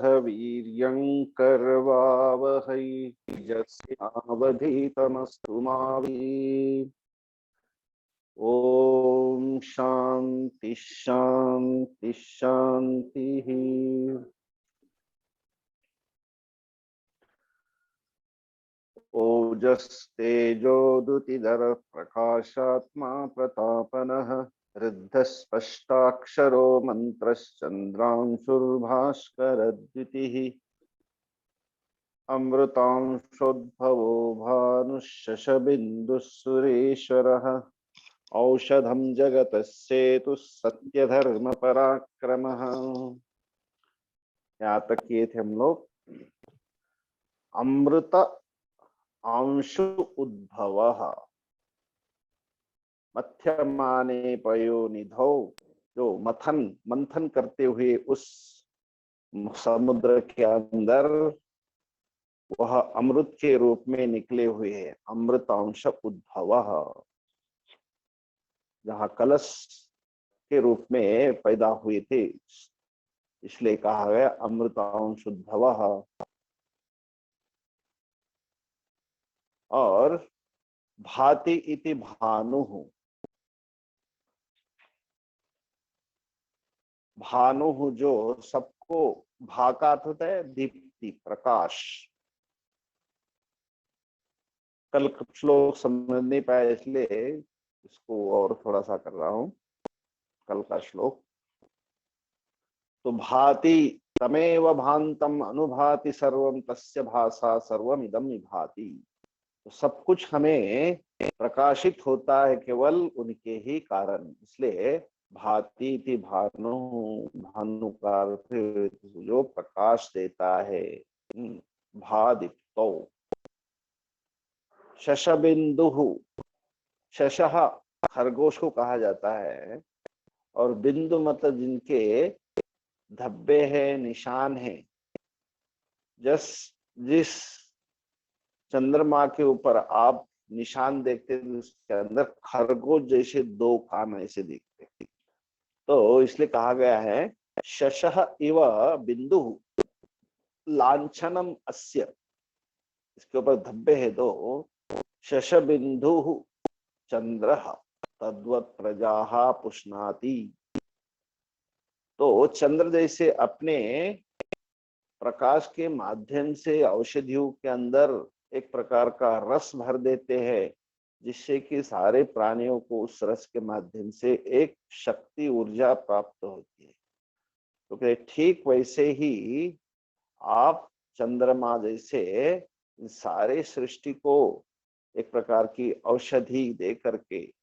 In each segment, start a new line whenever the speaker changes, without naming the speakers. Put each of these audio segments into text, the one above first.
वह वीर्यं करवावहै तेजस्विनावधीतमस्तु मा विद्विषावहै। ओम शांति शांति शांति। ओजस्तेजोदुतिधर प्रकाशात्मा प्रतापनः रुद्धस्पष्टाक्षरो मंत्रश्चंद्रांशुर्भास्करद्युतिः अमृतांशोद्भवो भानुशशबिन्दुः सुरेश्वरः औषधं जगतस्येतु सत्यधर्म पराक्रमः। यहाँ तक किए थे हम लोग। अमृत अंशु उद्भवः मध्यमाने पयोनिधौ, जो मंथन करते हुए उस समुद्र के अंदर वह अमृत के रूप में निकले हुए है। अमृतांश उद्भवः, जहाँ कलश के रूप में पैदा हुए थे, इसलिए कहा गया अमृतांश उद्भवः। और भाति इति भानुः, भानुः जो सबको, भा का अर्थ होता है दीप्ति प्रकाश। कल कुछ लोग समझ नहीं पाए, इसलिए इसको और थोड़ा सा कर रहा हूं। कल का श्लोक तो भाति तमेव भान्तम अनुभाति सर्वम तस्य भासा सर्वमिदं विभाति। तो सब कुछ हमें प्रकाशित होता है केवल उनके ही कारण, इसलिए भाति इति भानु, भानु का अर्थ जो प्रकाश देता है। भादितो शशबिंदु, शशः खरगोश को कहा जाता है, और बिंदु मतलब जिनके धब्बे हैं, निशान हैं। जिस चंद्रमा के ऊपर आप निशान देखते हैं, उसके अंदर खरगोश जैसे दो कान ऐसे दिखते हैं। तो इसलिए कहा गया है शशः इव बिंदु लांछनम अस्य, इसके ऊपर धब्बे है दो। शश बिंदु चंद्र तद्वत् प्रजा पुष्णाति। तो चंद्र जैसे अपने प्रकाश के माध्यम से औषधियों के अंदर एक प्रकार का रस भर देते हैं, जिससे कि सारे प्राणियों को उस रस के माध्यम से एक शक्ति ऊर्जा प्राप्त होती है। तो ठीक वैसे ही आप चंद्रमा जैसे सारे सृष्टि को एक प्रकार की औषधि दे करके,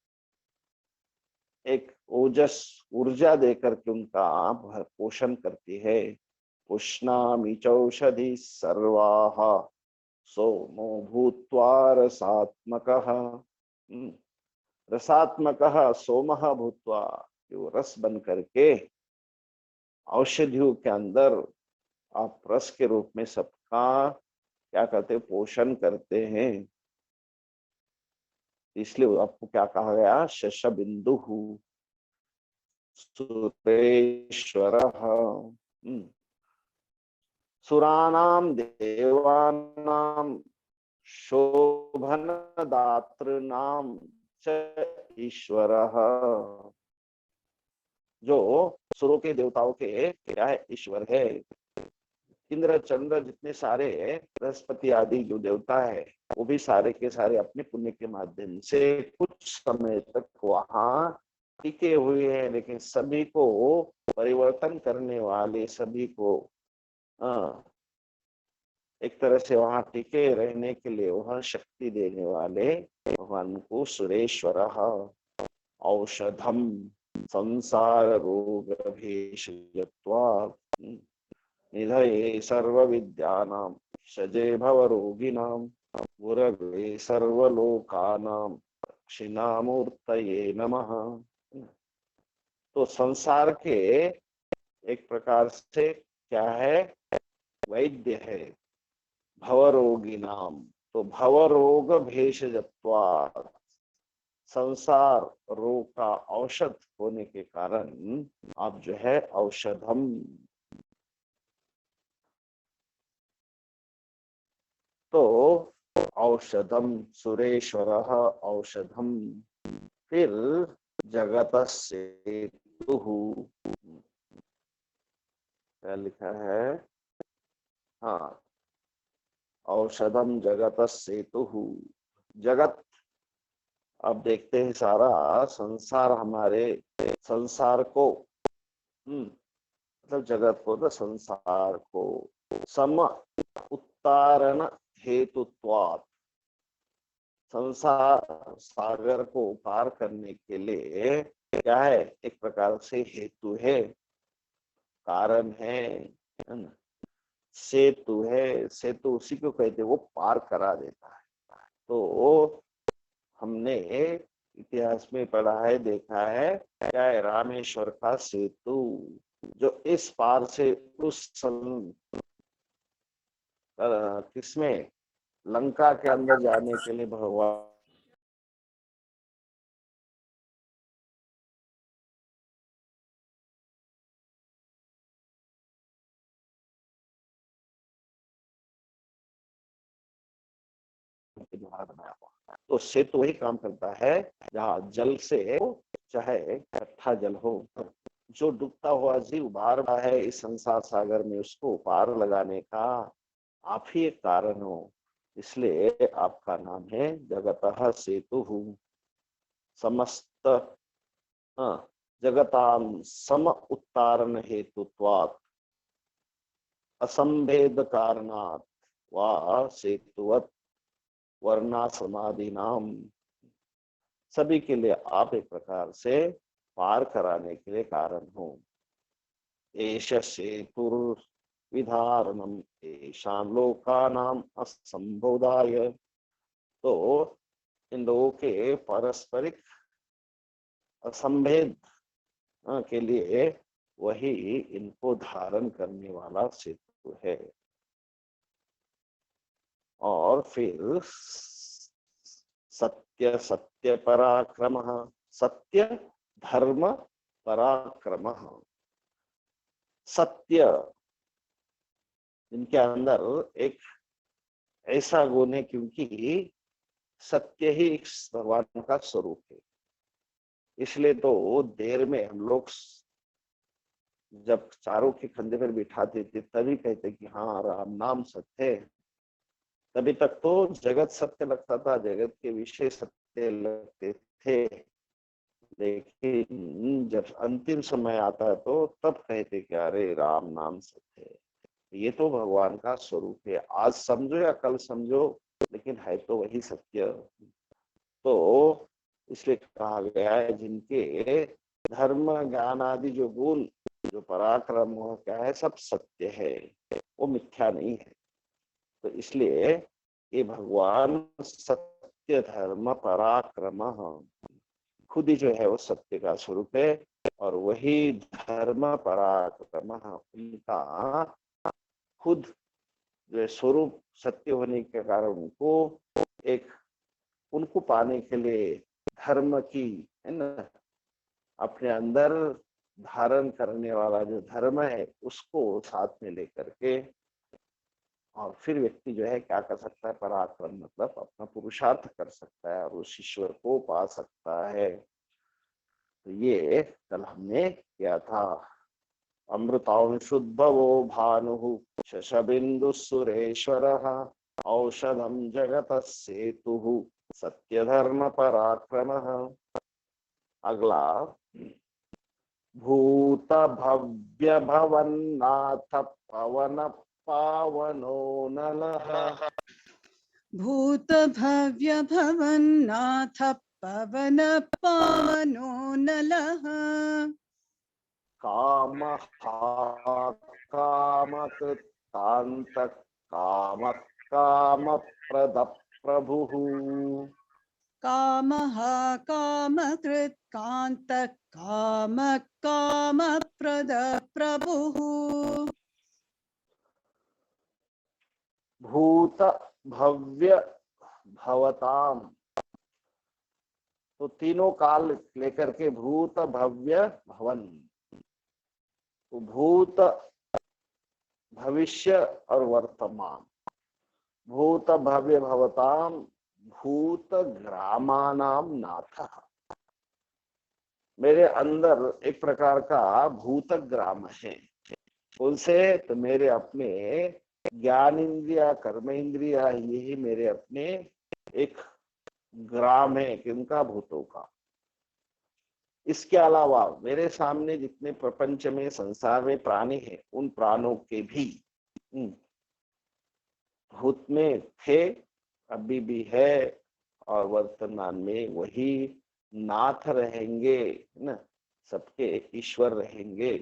एक ओजस ऊर्जा दे करके उनका पोषण करती है। पुष्णामि चौषधि सर्वाः सोमो भूत्वा रसात्मकः। रसात्मकः सोमः भूत्वा, जो रस बन करके औषधियों के अंदर आप रस के रूप में सबका क्या करते, पोषण करते हैं। इसलिए आपको क्या कहा गया, शश बिंदु सुरेश्वरः। सुराणाम देवानाम शोभनदातृनाम च ईश्वरः। जो सुरों के देवताओं के क्या है, ईश्वर है। इंद्र चंद्र जितने सारे बृहस्पति आदि जो देवता है, वो भी सारे के सारे अपने पुण्य के माध्यम से कुछ समय तक वहां टिके हुए हैं, लेकिन सभी को परिवर्तन करने वाले, सभी को एक तरह से वहां टिके रहने के लिए वह शक्ति देने वाले भगवान को सुरेश्वरः। औषधम संसार रोग भेषजत्वात् निधये सर्व विद्यानां शजे भव रोगिणां गुरवे सर्वलोकानां दक्षिणामूर्तये नमः। तो संसार के एक प्रकार से क्या है, वैद्य है। भवरोगी नाम, तो भवरोग भेषजत्वात्, संसार रोग का औषध होने के कारण आप जो है औषधम, तो औषधम सुरेश्वरः औषधम, फिर जगतस्सेतुः, क्या लिखा है, हाँ, औषधम जगतस्सेतुः, जगत, अब देखते हैं सारा संसार, हमारे संसार को, मतलब जगत को, तो संसार को सम उत्तारण हेतुत्वात्, संसार सागर को पार करने के लिए क्या है, एक प्रकार से हेतु है, कारण है ना। सेतु है, सेतु उसी को कहते हैं वो पार करा देता है। तो हमने इतिहास में पढ़ा है, देखा है, क्या है, रामेश्वर का सेतु, जो इस पार से उस किसमें, लंका के अंदर जाने के लिए भगवान के द्वारा बनाया हुआ। तो सेतु वही काम करता है जहाँ जल से, चाहे इकट्ठा जल हो, जो डूबता हुआ जीव बार बार है इस संसार सागर में, उसको पार लगाने का आप ही एक कारण हो, इसलिए आपका नाम है जगतः सेतु। समस्त जगताम सम उत्तारण हेतुत्वात् असंभेद कारणात् वा सेतुवत् वर्णा समाधि नाम, सभी के लिए आप एक प्रकार से पार कराने के लिए कारण हो। एष सेतुर विधारणम एषां लोकानाम असंबोधाय, तो इन लोगों के पारस्परिक असंभेद के लिए वही इनको धारण करने वाला सेतु है। और फिर सत्य सत्य पराक्रम, सत्य धर्म पराक्रम, सत्य, इनके अंदर एक ऐसा गुण है, क्योंकि सत्य ही भगवान का स्वरूप है, इसलिए तो देर में हम लोग जब चारों के कंधे पर बिठाते थे तभी कहते कि हाँ राम नाम सत्य है। तभी तक तो जगत सत्य लगता था, जगत के विषय सत्य लगते थे, लेकिन जब अंतिम समय आता है तो तब कहते कि अरे राम नाम सत्य है। ये तो भगवान का स्वरूप है, आज समझो या कल समझो, लेकिन है तो वही सत्य। तो इसलिए कहा गया है जिनके धर्म ज्ञान आदि जो गुण, जो पराक्रम हो, क्या है, सब सत्य है, वो मिथ्या नहीं है। तो इसलिए ये भगवान सत्य धर्म पराक्रम खुद ही जो है वो सत्य का स्वरूप है, और वही धर्म पराक्रम उनका खुद जो स्वरूप सत्य होने के कारण उनको एक, उनको पाने के लिए धर्म की, है ना, अपने अंदर धारण करने वाला जो धर्म है उसको साथ में लेकर के, और फिर व्यक्ति जो है क्या कर सकता है, पराक्रम मतलब अपना पुरुषार्थ कर सकता है और उस ईश्वर को पा सकता है। तो ये कल हमने किया था। अमृतांशुद्भवो भानु शशबिंदु सुरेश्वर औषधम जगत सेतु सत्य धर्म पराक्रम। अगला, भूत भव्य भवन्नाथ पवन पावनो नलः,
भूत भव्य भवन्नाथ पवन पावनो नलः,
काम कामकृत कांत काम काम प्रद प्रभुः,
कामः कामकृत् कान्त काम कामप्रद प्रभुः।
भूत भव्य भवताम, तो तीनों काल लेकर के भूत भव्य भवन, तो भूत, भविष्य और वर्तमान, भूत भव्य भवताम भूत ग्रामानाम नाथ। मेरे अंदर एक प्रकार का भूत ग्राम है। उनसे तो मेरे अपने ज्ञान इंद्रिया कर्म इंद्रिया यही मेरे अपने एक ग्राम है किनका, भूतों का। इसके अलावा मेरे सामने जितने प्रपंच में संसार में प्राणी हैं उन प्राणों के भी भूत में थे, अभी भी है और वर्तमान में वही नाथ रहेंगे ना, सबके ईश्वर रहेंगे।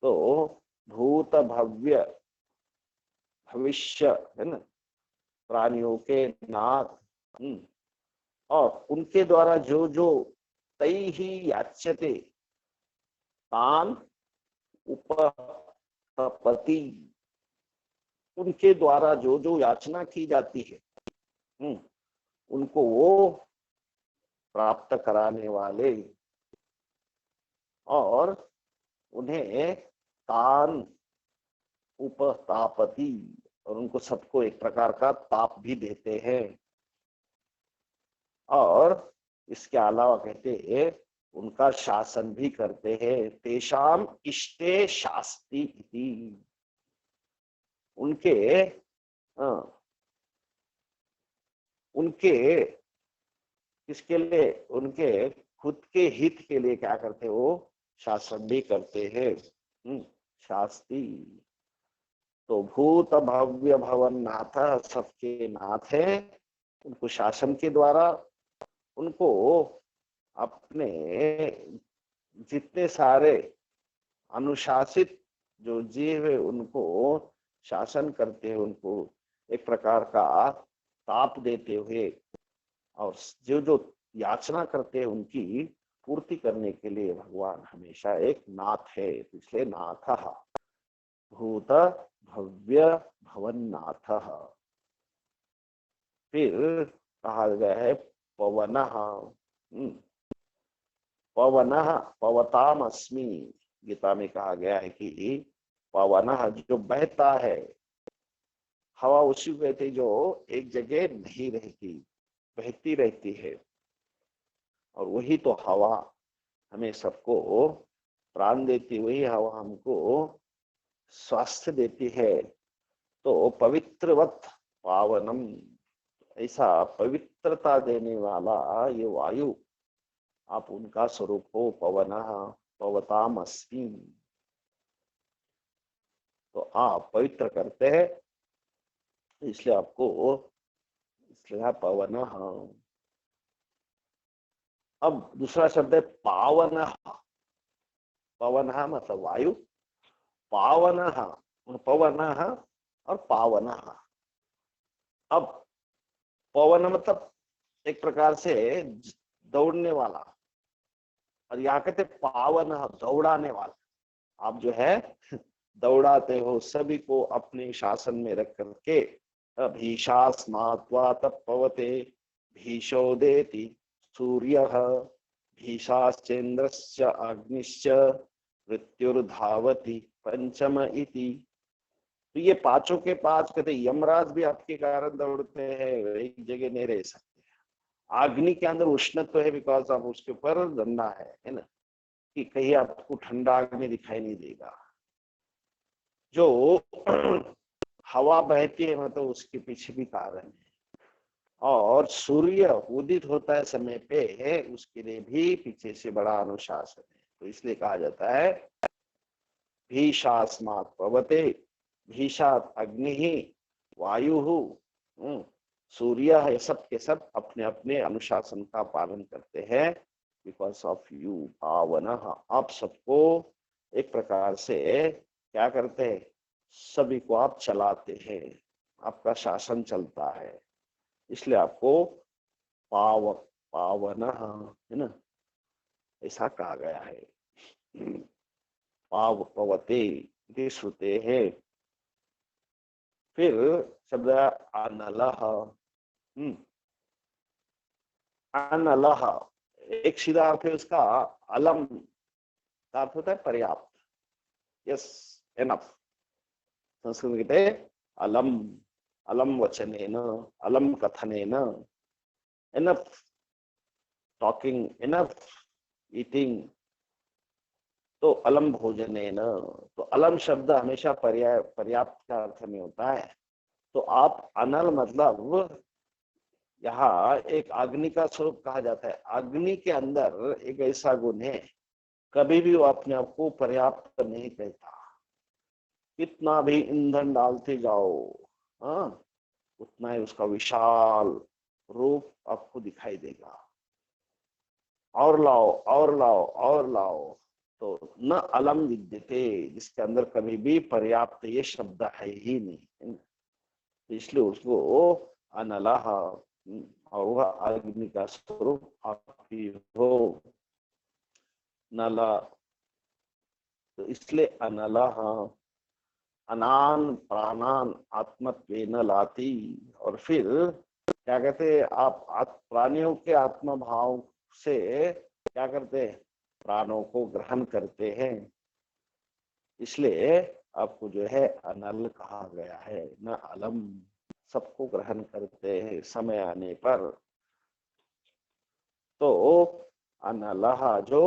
तो भूत भव्य भविष्य है ना, प्राणियों के नाथ। और उनके द्वारा जो जो तै ही याच्यते तान उपपति, उनके द्वारा जो जो याचना की जाती है उनको वो प्राप्त कराने वाले और उन्हें तान उपतापति, और उनको सबको एक प्रकार का ताप भी देते हैं। और इसके अलावा कहते हैं उनका शासन भी करते हैं। तेषाम इष्टे शास्ति इति, उनके उनके किसके लिए, उनके खुद के हित के लिए क्या करते हैं, वो शासन भी करते हैं। शास्ति तो भूत भव्य भवन नाथ, सबके नाथ है। उनको शासन के द्वारा उनको अपने जितने सारे अनुशासित जो जीव है उनको शासन करते हैं, उनको एक प्रकार का ताप देते हुए, और जो जो याचना करते हैं उनकी पूर्ति करने के लिए भगवान हमेशा एक नाथ है। इसलिए नाथ भूत भव्य भवन्नाथ। फिर कहा गया है पवनः, पवनः पवताम अस्मि। गीता में कहा गया है कि पवनः जो बहता है, हवा उसी को कहते जो एक जगह नहीं रहती, बहती रहती है। और वही तो हवा हमें सबको प्राण देती, वही हवा हमको स्वास्थ्य देती है। तो पवित्रवत पावनम, ऐसा पवित्रता देने वाला ये वायु, आप उनका स्वरूप हो। पवनः पवताम अस्मि, तो आप पवित्र करते हैं, इसलिए आपको, इसलिए पवनः। अब दूसरा शब्द है पावनः। पवनः मतलब वायु, पावनः पवनः और पावनः। अब पवन मतलब एक प्रकार से दौड़ने वाला, और यहाँ कहते पावन दौड़ाने वाला। आप जो है दौड़ाते हो सभी को अपने शासन में रख करके। भीषा स्नात्वा तपवते भीषोदेति सूर्यः भीषाश्चेन्द्रस्य अग्निश्च मृत्युर्धावति पंचम इति। तो ये पांचों के पांच कहते यमराज भी आपके कारण दौड़ते हैं, एक जगह नहीं रह सकते। अग्नि के अंदर उष्णत्व तो है, बिकॉज आप उसके ऊपर डंडा है ना, कि कहीं आपको ठंडा अग्नि दिखाई नहीं देगा। जो हवा बहती है मतलब उसके पीछे भी कारण है। और सूर्य उदित होता है समय पे है, उसके लिए भी पीछे से बड़ा अनुशासन है। तो इसलिए कहा जाता है भीषास्मात् पवते, भीषात् अग्नि वायु सूर्य है, सब के सब अपने अपने अनुशासन का पालन करते हैं। बिकॉज ऑफ यू पावन, आप सबको एक प्रकार से क्या करते हैं, सभी को आप चलाते हैं, आपका शासन चलता है, इसलिए आपको पावन है ना, ऐसा कहा गया है। पाव पवते श्रुते है। फिर शब्द अनलह। अनलह एक सीधा अर्थ है उसका, अलम का अर्थ होता है पर्याप्त, यस एनफ। संस्कृत में कहते हैं अलम, अलम वचनेन, अलम कथनेन, इनफ टॉकिंग, इनफ ईटिंग, तो अलम भोजनेन। तो अलम शब्द हमेशा पर्याय पर्याप्त का अर्थ में होता है। तो आप अनल मतलब यहाँ एक अग्नि का स्वरूप कहा जाता है। अग्नि के अंदर एक ऐसा गुण है, कभी भी वो अपने आप को पर्याप्त नहीं कहता। कितना भी ईंधन डालते जाओ, हाँ, उतना ही उसका विशाल रूप आपको दिखाई देगा। और लाओ और लाओ और लाओ, तो न अलम विद्यते, जिसके अंदर कभी भी पर्याप्त ये शब्द है ही नहीं, इसलिए उसको अनलह, और वह अग्नि का स्वरूप आप ही हो। नला, तो इसलिए अनलह, अनान प्राणान आत्मत्वेन लाती। और फिर क्या कहते हैं, आप प्राणियों के आत्मा भाव से क्या करते हैं, प्राणों को ग्रहण करते हैं, इसलिए आपको जो है अनल कहा गया है, न अलम। सबको ग्रहण करते हैं समय आने पर। तो अनलह जो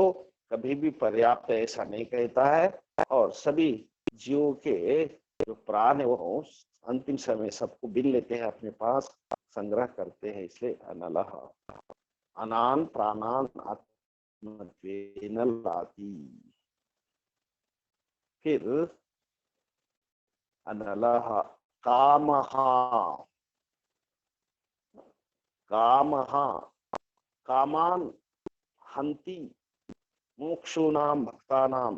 कभी भी पर्याप्त ऐसा नहीं कहता है, और सभी जीवों के जो प्राण है वो अंतिम समय सबको बिन लेते हैं, अपने पास संग्रह करते हैं, इसलिए अनलह। अनान प्राणान आत्मत्वेन लाती। फिर अनलह कामः, कामः कामान हंति मोक्षुनाम भक्तानाम।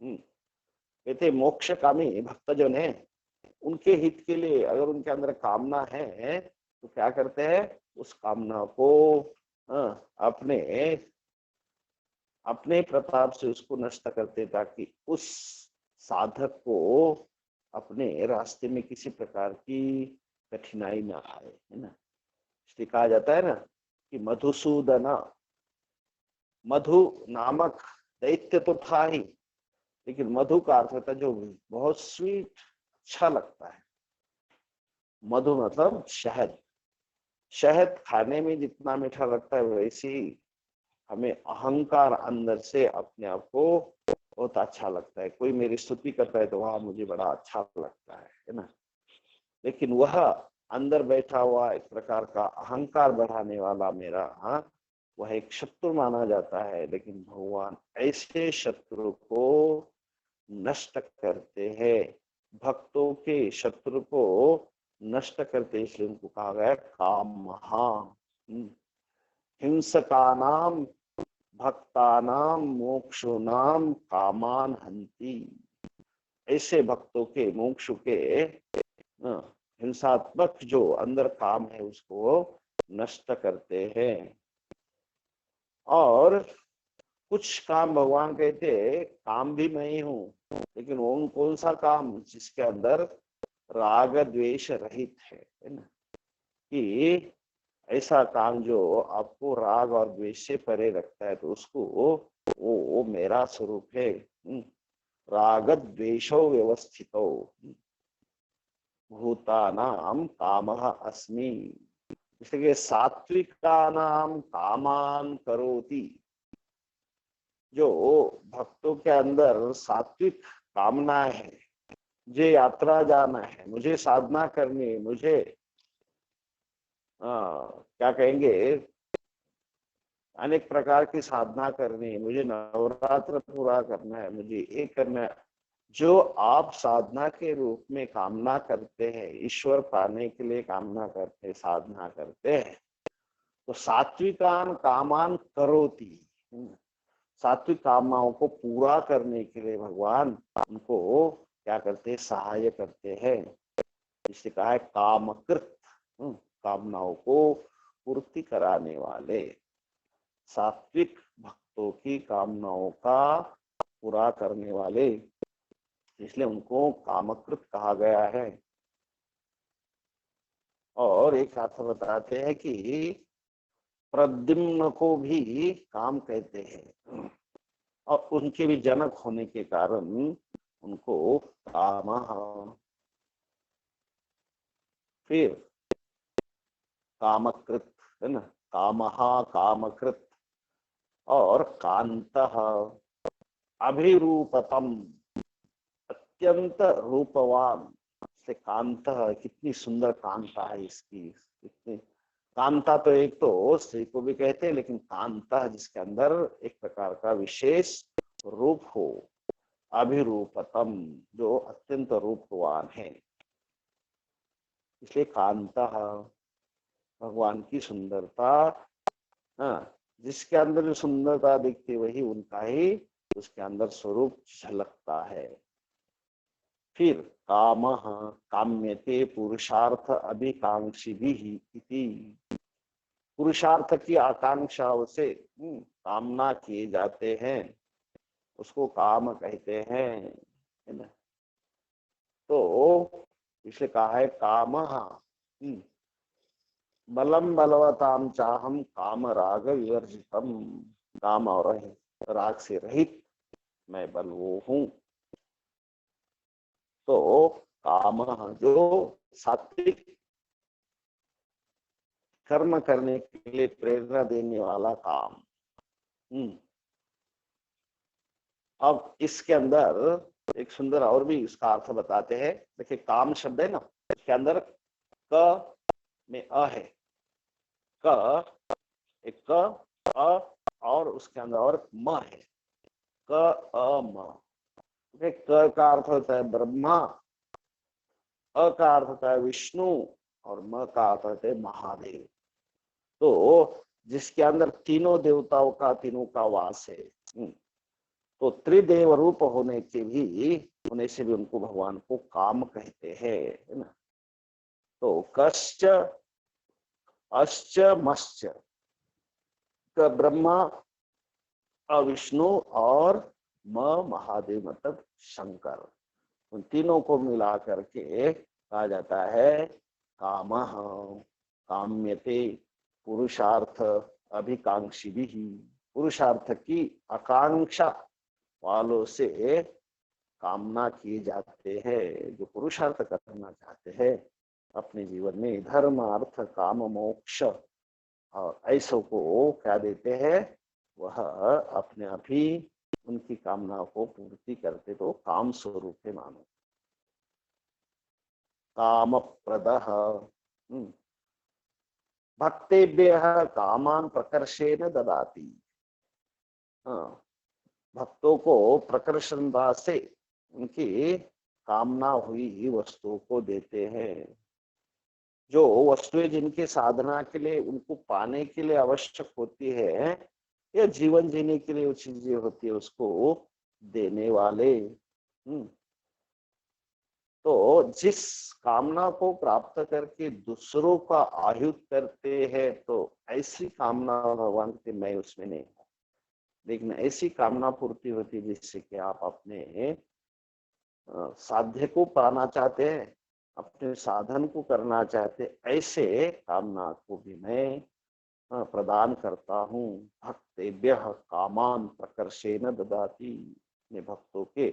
कहते मोक्ष कामी भक्तजन है, उनके हित के लिए अगर उनके अंदर कामना है तो क्या करते हैं, उस कामना को अपने अपने प्रताप से उसको नष्ट करते, ताकि उस साधक को अपने रास्ते में किसी प्रकार की कठिनाई ना आए, है ना। इसलिए कहा जाता है ना कि मधुसूदना, मधु नामक दैत्य तो था ही, लेकिन मधु का अर्थ होता है जो बहुत स्वीट, अच्छा लगता है। मधु मतलब शहद। शहद खाने में जितना मीठा लगता है, वैसे ही हमें अहंकार अंदर से अपने आप को बहुत अच्छा लगता है। कोई मेरी स्तुति करता है तो वह मुझे बड़ा अच्छा लगता है ना। लेकिन वह अंदर बैठा हुआ एक प्रकार का अहंकार बढ़ाने वाला मेरा, हाँ, वह एक शत्रु माना जाता है। लेकिन भगवान ऐसे शत्रु को नष्ट करते हैं, भक्तों के शत्रु को नष्ट करते, इसलिए उनको कहा गया कामहा। हिंसकानाम भक्तानाम मोक्षुनाम कामान हंति। ऐसे भक्तों के मोक्ष के हिंसात्मक जो अंदर काम है उसको नष्ट करते हैं। और कुछ काम भगवान कहते काम भी मैं ही हूं, लेकिन वो कौन सा काम, जिसके अंदर राग द्वेष रहित है ना। कि ऐसा काम जो आपको राग और द्वेष से परे रखता है, तो उसको वो मेरा स्वरूप है। राग द्वेषो व्यवस्थितो भूतानाम कामः अस्मि। इसलिए सात्विकानाम कामान करोति। जो भक्तों के अंदर सात्विक कामना है, मुझे यात्रा जाना है, मुझे साधना करनी है, मुझे क्या कहेंगे, अनेक प्रकार की साधना करनी है, मुझे नवरात्र पूरा करना है, मुझे ये करना है, जो आप साधना के रूप में कामना करते हैं, ईश्वर पाने के लिए कामना करते हैं, साधना करते हैं, तो सात्विकान कामान करोति। सात्विक कामनाओं को पूरा करने के लिए भगवान उनको क्या करते हैं, सहाय करते हैं। जिसे कहा है कामकृत, कामनाओं को पूर्ति कराने वाले। सात्विक भक्तों की कामनाओं का पूरा करने वाले, इसलिए उनको कामकृत कहा गया है। और एक अर्थ बताते हैं कि प्रद्युम्न को भी काम कहते हैं, और उनके भी जनक होने के कारण उनको काम। फिर कामकृत है ना, कामहा कामकृत, और कांतः अभिरूपतम, अत्यंत रूपवान। से कांतः, कितनी सुंदर कांता है इसकी, कितनी कांता। तो एक तो स्त्री को भी कहते हैं, लेकिन कांता जिसके अंदर एक प्रकार का विशेष रूप हो। अभिरूपतम, जो अत्यंत रूपवान है, इसलिए कांता, भगवान की सुंदरता। हाँ, जिसके अंदर जो सुंदरता दिखती वही उनका ही उसके अंदर स्वरूप झलकता है। फिर कामः काम्यते पुरुषार्थ अभिकांक्षिभिः इति, पुरुषार्थ की आकांक्षाओं से कामना किए जाते हैं, उसको काम कहते हैं, है ना। तो इसलिए कहा है कामः बलम बलवताम चाहम काम राग विवर्जितम, काम और राग से रहित मैं बल वो हूं। तो काम जो सात्विक कर्म करने के लिए प्रेरणा देने वाला काम। अब इसके अंदर एक सुंदर और भी इसका अर्थ बताते हैं। देखिए, काम शब्द है ना, इसके अंदर क में अ है, क एक क अ, और उसके अंदर और म है, क अ म। क का अर्थ होता है ब्रह्मा, अ का अर्थ होता है विष्णु, और म का अर्थ होता है महादेव। तो जिसके अंदर तीनों देवताओं का, तीनों का वास है। तो त्रिदेव रूप होने से भी उनको भगवान को काम कहते हैं, है ना। तो कश्च अश्च मश्च, ब्रह्मा, विष्णु और म महादेव मतलब शंकर, उन तीनों को मिला करके कहा जाता है कामः काम्यते पुरुषार्थ अभिकांक्षिभिः, पुरुषार्थ की आकांक्षा वालों से कामना किए जाते हैं, जो पुरुषार्थ करना चाहते हैं अपने जीवन में, धर्म अर्थ काम मोक्ष, और ऐसों को क्या देते हैं, वह अपने आप ही उनकी कामनाओं को पूर्ति करते, तो काम स्वरूप है मानो। काम प्रदः भक्तेभ्यः कामान प्रकर्षेण ददाति, भक्तों को प्रकर्षणता से उनकी कामना हुई वस्तुओं को देते हैं। जो वस्तुएं जिनके साधना के लिए, उनको पाने के लिए आवश्यक होती है, या जीवन जीने के लिए वो चीजें होती है, उसको देने वाले। तो जिस कामना को प्राप्त करके दूसरों का आयुध करते हैं, तो ऐसी कामना भगवान के मैं उसमें नहीं हूं, लेकिन ऐसी कामना पूर्ति होती है जिससे कि आप अपने साध्य को पाना चाहते हैं, अपने साधन को करना चाहते, ऐसे कामना को भी मैं प्रदान करता हूँ। भक्तेभ्यः कामान प्रकर्षेण ददाति, अपने भक्तों के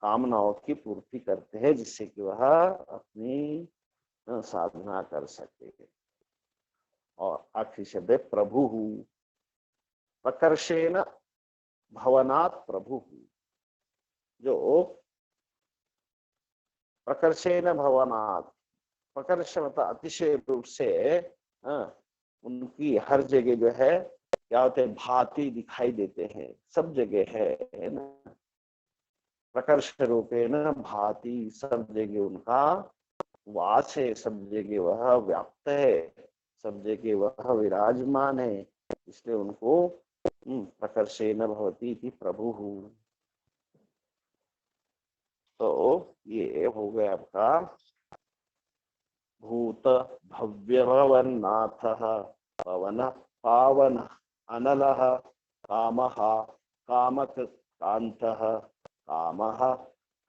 कामनाओं की पूर्ति करते हैं, जिससे कि वह अपनी साधना कर सके। और आखिरी शब्द है प्रभु, प्रकर्षेण भवनात् प्रभु, जो प्रकर्षेण भवनात्, प्रकर्ष मतलब अतिशय रूप से उनकी हर जगह जो है क्या होते हैं, भांति दिखाई देते हैं, सब जगह है ना। प्रकर्ष रूपेण भांति, सब जगह उनका वास है, सब जगह वह व्याप्त है, सब जगह वह विराजमान है, इसलिए उनको प्रकर्षेण भवति इति प्रभु। तो ये हो गया आपका भूत भव्य भवन्नाथ पवन पावन अनलः कामः कामक कांतः कामः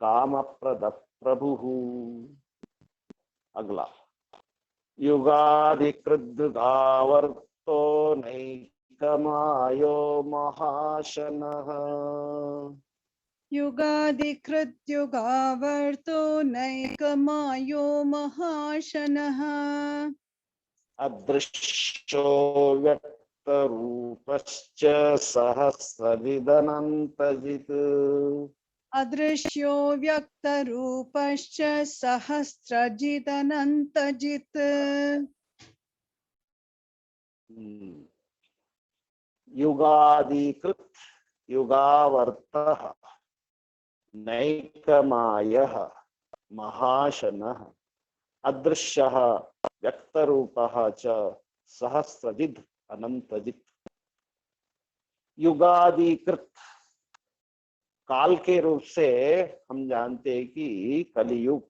कामप्रद प्रभुः। अगला, युगाधिकृद्गावर्तो नैकमायो महाशनः,
युगादिकृत युगावर्तो नैकमायो महाशनः
अदृश्यो व्यक्तरूपश्च सहस्रविदनन्तजित्।
अदृश्यो व्यक्तरूपश्च सहस्रजिदनन्तजित्
युगादिकृत युगावर्तः नैकमायः महाशनः अदृश्यः व्यक्तरूपः च सहस्रजिद अनंतजित। युगादिकृत काल के रूप से हम जानते हैं कि कलियुग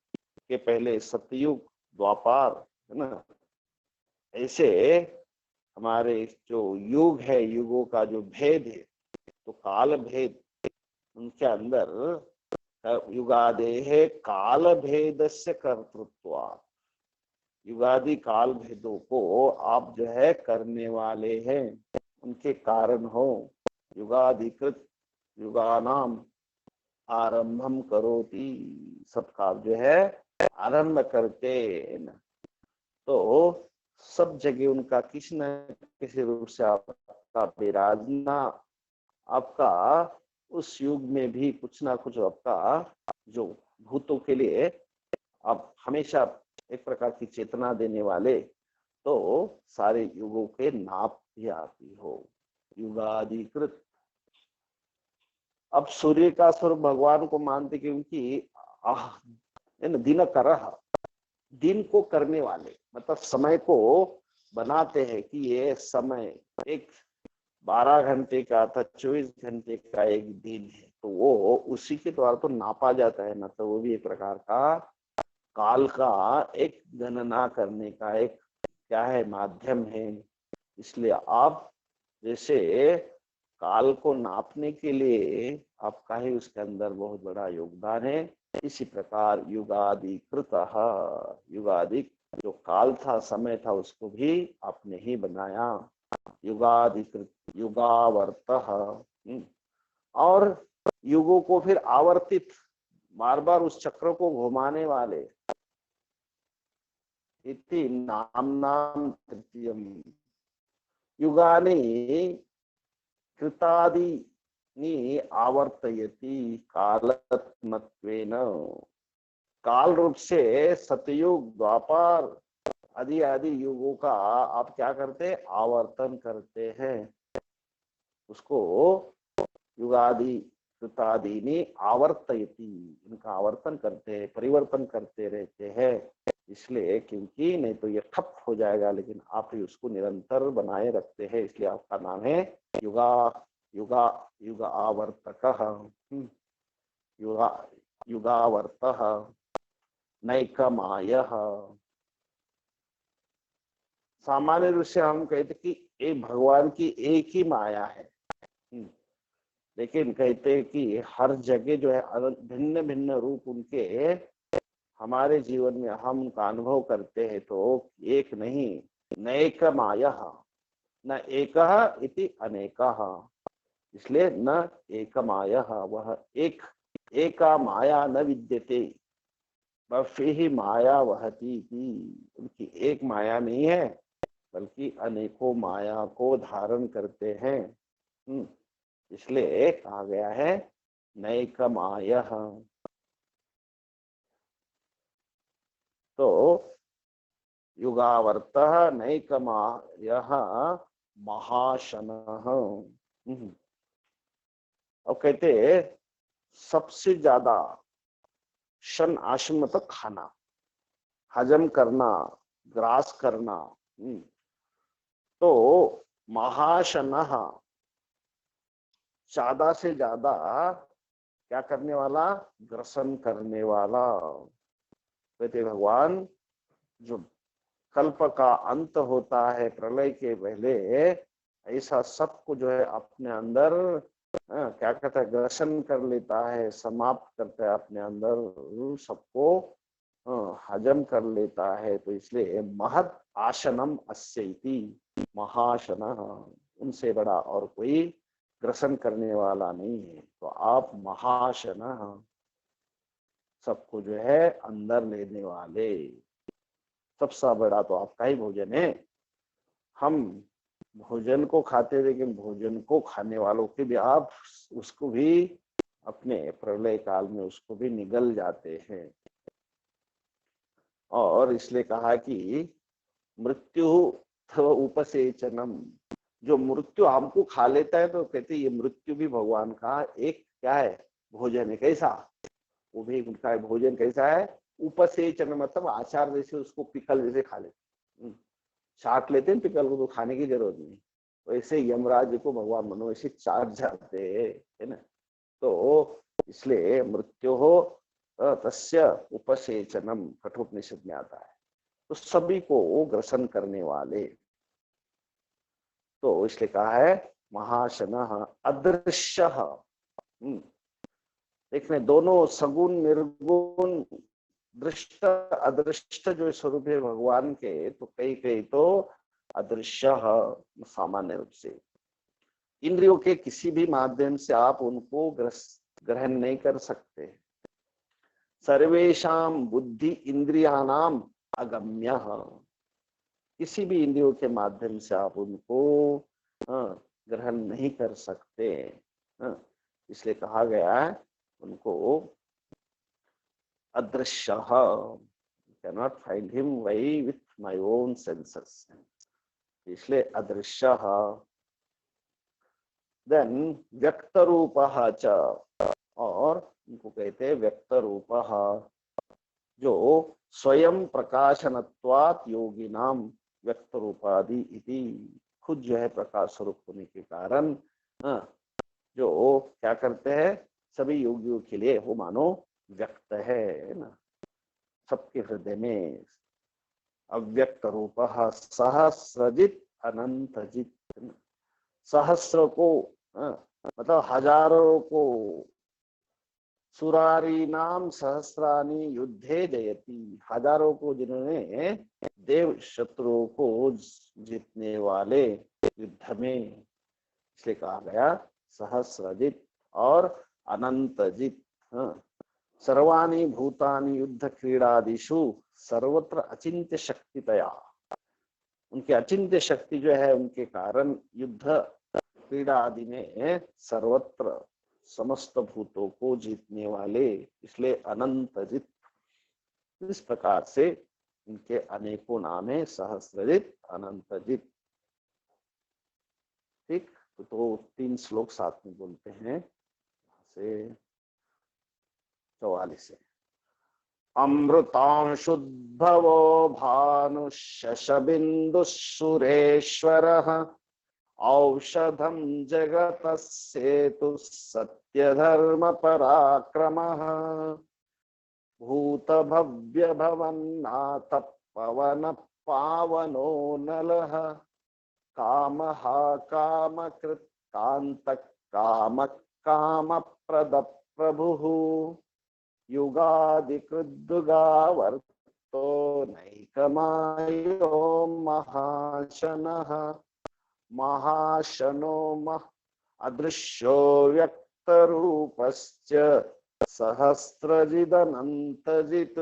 के पहले सतयुग द्वापार है ना। ऐसे हमारे जो युग है, युगों का जो भेद है, तो काल भेद उनके अंदर युगादेह काल भेद से कर्तृत्वा, युगादि काल भेदों को आप जो है करने वाले हैं, उनके कारण हो। युगाधिकृत युगानाम आरंभम करोति, सबका जो है आरंभ करते न। तो सब जगह उनका किसी न किसी रूप से आपका विराजना, आपका उस युग में भी कुछ ना कुछ आपका जो भूतों के लिए आप हमेशा एक प्रकार की चेतना देने वाले, तो सारे युगों के नाप भी आती हो। युगाधिकृत अब सूर्य का स्वरूप भगवान को मानते क्योंकि दिन करह, दिन को करने वाले, मतलब समय को बनाते हैं कि ये समय एक 12 घंटे का था, 24 घंटे का एक दिन है, तो वो उसी के द्वारा तो नापा जाता है ना। तो वो भी एक प्रकार का काल का एक गणना करने का एक क्या है, माध्यम है। इसलिए आप जैसे काल को नापने के लिए आपका ही उसके अंदर बहुत बड़ा योगदान है, इसी प्रकार युगादिकृत, युगादि जो काल था, समय था, उसको भी आपने ही बनाया। युगादिकृत युगावर्त, और युगों को फिर आवर्तित, बार बार उस चक्र को घुमाने वाले, इति नाम तृतीयम। युगानि कृतादि आवर्तयति कालत्मत्वेन, काल रूप से सतयुग द्वापर आदि आदि युगों का आप क्या करते, आवर्तन करते हैं। उसको युगादि कृतादि आवर्तयति, इनका आवर्तन करते हैं, परिवर्तन करते रहते हैं। इसलिए क्योंकि नहीं तो ये ठप हो जाएगा, लेकिन आप ही उसको निरंतर बनाए रखते हैं, इसलिए आपका नाम है युगा युगा युग आवर्तक, युगा युगावर्त नैकमाय। सामान्य रूप से हम कहते कि ये भगवान की एक ही माया है, लेकिन कहते हैं कि हर जगह जो है भिन्न भिन्न रूप उनके हमारे जीवन में हम उनका अनुभव करते हैं। तो एक नहीं, नैक माया, न एक इति अनेक, इसलिए न एक माया, वह एक एका माया न विद्यते बफी ही माया वहती की, उनकी एक माया नहीं है, बल्कि अनेकों माया को धारण करते हैं। इसलिए कहा गया है नैक माया। तो युगावर्त नैकमायः महाशनः। और कहते सबसे ज्यादा शन, आश्रम मतलब खाना, हजम करना, ग्रास करना। तो महाशनः ज्यादा से ज्यादा क्या करने वाला, ग्रसन करने वाला। कहते भगवान जो कल्प का अंत होता है प्रलय के पहले, ऐसा सबको जो है अपने अंदर क्या कहता है, ग्रसन कर लेता है, समाप्त करता है अपने अंदर, सबको हजम कर लेता है। तो इसलिए महत् आसनम अस्यैति महाशनः, उनसे बड़ा और कोई ग्रसन करने वाला नहीं है, तो आप महाशनः, सबको जो है अंदर लेने वाले, सबसे बड़ा तो आपका ही भोजन है। हम भोजन को खाते, लेकिन भोजन को खाने वालों के भी आप उसको भी अपने प्रलय काल में उसको भी निगल जाते हैं। और इसलिए कहा कि मृत्यु उपसेचनम, जो मृत्यु हमको खा लेता है तो कहते ये मृत्यु भी भगवान का एक क्या है, भोजन है। कैसा, वो भी उनका भोजन कैसा है, उपसेचन मतलब आचार जैसे उसको पिकल जैसे खा लेते, चाट लेते हैं पिकल को, तो खाने की जरूरत नहीं। तो ऐसे यमराज को भगवान मनो ऐसे चाट जाते हैं, है ना। तो इसलिए मृत्यु हो तस्य उपसेचनम कठोपनिषद में आता है, तो सभी को ग्रसन करने वाले। तो इसलिए कहा है महाशनः अदृश्य। देखने दोनों सगुण निर्गुण दृष्ट अदृष्ट जो स्वरूप है भगवान के, तो कई कई तो अदृश्य सामान्य रूप से इंद्रियों के किसी भी माध्यम से आप उनको ग्रहण नहीं कर सकते। सर्वेशाम बुद्धि इंद्रियाणाम अगम्य, किसी भी इंद्रियों के माध्यम से आप उनको ग्रहण नहीं कर सकते। इसलिए कहा गया है उनको अदृश्य, cannot find him why with my own senses, इसलिए अदृश्य। देन व्यक्त रूपः च, और उनको कहते हैं व्यक्त रूपः, जो स्वयं प्रकाशनत्वात् योगिनाम व्यक्त रूपादि इति, खुद जो है प्रकाश स्वरूप होने के कारण जो क्या करते हैं सभी योगियों के लिए वो मानो व्यक्त है ना, सबके हृदय में अव्यक्त रूपः सहस्रजित अनंतजित। सहस्र को मतलब हजारों को, सुरारी नाम सहस्रानी युद्धे जयति, हजारों को जिन्होंने देव शत्रुओं को जीतने वाले युद्ध में, इसलिए कहा गया सहस्रजित और अनंतजित। सर्वाणि भूतानि युद्ध क्रीड़ादिषु सर्वत्र अचिंत्य शक्तितया, उनकी अचिंत्य शक्ति जो है उनके कारण युद्ध क्रीड़ा आदि में सर्वत्र समस्त भूतों को जीतने वाले, इसलिए अनंतजित। इस प्रकार से इनके अनेकों नाम है, सहस्रजित अनंतजित। ठीक, तो 3 श्लोक साथ में बोलते हैं से 44 से। अमृतांशुद्भवो भानुशशबिन्दुः सुरेश्वरः, औषधं जगतः सेतुः सत्यधर्म पराक्रमः, भूतभव्य भवन्नाथ पवन पावनो नलः, कामः कामकृत् कान्तः कामः कामप्रद प्रभुः, युगादिकृद्युगावर्तो नैकमायो महाशनः, महाशनो अदृश्यो व्यक्तरूपश्च सहस्रजिदनन्तजित्।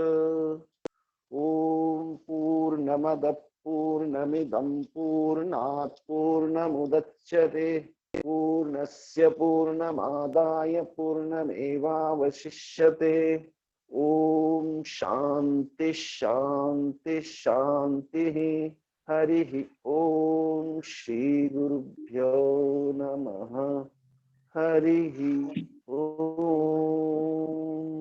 ॐ पूर्णमदः पूर्णमिदं पूर्णात् पूर्णमुदच्यते, पूर्णस्य पूर्णमादाय पूर्णमेवावशिष्यते। ॐ शान्ति शान्ति शान्तिः। हरिः ॐ श्री गुरुभ्यो नमः। हरिः